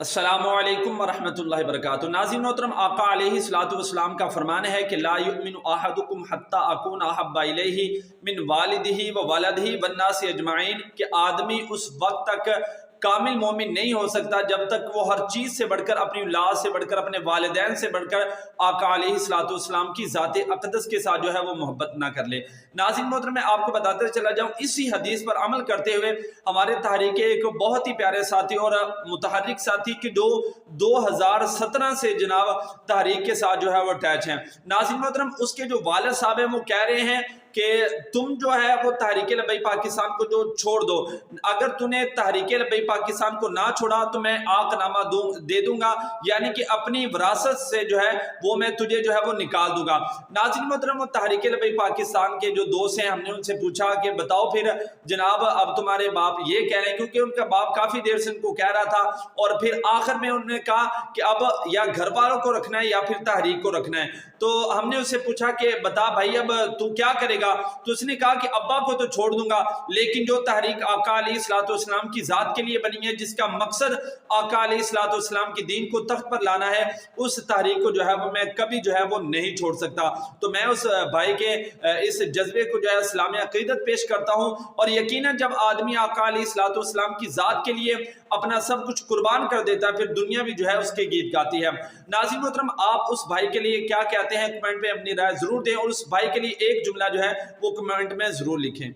अस्सलामुअलैकुम वरहमतुल्लाहि वबरकातुहू। नाज़रीन मोहतरम, आका अलैहिस्सलातु वस्सलाम का फरमान है कि ला युमिनु अहदुकुम हत्ता अकूना अहब्बा इलैहि मिन वालिदिही व वलदिही वन्नासि अजमाइन, कि आदमी उस वक्त तक कामिल मोमिन नहीं हो सकता जब तक वो हर चीज़ से बढ़कर, अपनी औलाद से बढ़कर, अपने वालिदैन से बढ़कर आका अलैहिस्सलातु वस्सलाम की ज़ात अक़दस के साथ जो है वो मोहब्बत ना कर ले। नाज़रीन मोहतरम, मैं आपको बताते चला जाऊँ, इसी हदीस पर अमल करते हुए हमारे तहरीक एक बहुत ही प्यारे साथी और मुतहर्रिक साथी कि जो 2017 से जनाब तहरीक के साथ जो है वो अटैच हैं। नाज़रीन मोहतरम, उसके जो वालिद साहब हैं वो कह रहे हैं कि तुम जो है वो तहरीक लब्बैक पाकिस्तान को जो छोड़ दो, अगर तूने तहरीक लब्बैक पाकिस्तान को ना छोड़ा तो मैं आकनामा दे दूंगा, यानी कि अपनी विरासत से जो है वो मैं तुझे जो है वो निकाल दूंगा। नाज़रीन मोहतरम, तहरीक लब्बैक पाकिस्तान के जो दोस्त हैं, हमने उनसे पूछा कि बताओ फिर जनाब अब तुम्हारे बाप ये कह रहे हैं, क्योंकि उनका बाप काफ़ी देर से उनको कह रहा था, और फिर आखिर में उन्होंने कहा कि अब या घर वालों को रखना है या फिर तहरीक को रखना है। तो हमने उससे पूछा कि बता भाई अब तू क्या करेगा, तो उसने कहा कि अब्बा को तो छोड़ दूंगा, लेकिन जो तहरीक आका अलैहिस्सलातु वस्सलाम की जात के लिए बनी है, जिसका मकसद आका अलैहिस्सलातु वस्सलाम की दीन को तख्त पर लाना है, उस तहरीक को जो है वो मैं कभी जो है वो नहीं छोड़ सकता। तो मैं उस भाई के इस जज्बे को जो है इस्लामी अकीदत पेश करता हूँ, और यकीनन जब आदमी आका अलैहिस्सलातु वस्सलाम की जात के लिए अपना सब कुछ कुर्बान कर देता है, फिर दुनिया भी जो है उसके गीत गाती है। नाज़रीन मोहतरम, आप उस भाई के लिए क्या कहते हैं, कमेंट में अपनी राय जरूर दें, और उस भाई के लिए एक जुमला जो है वो कमेंट में जरूर लिखें।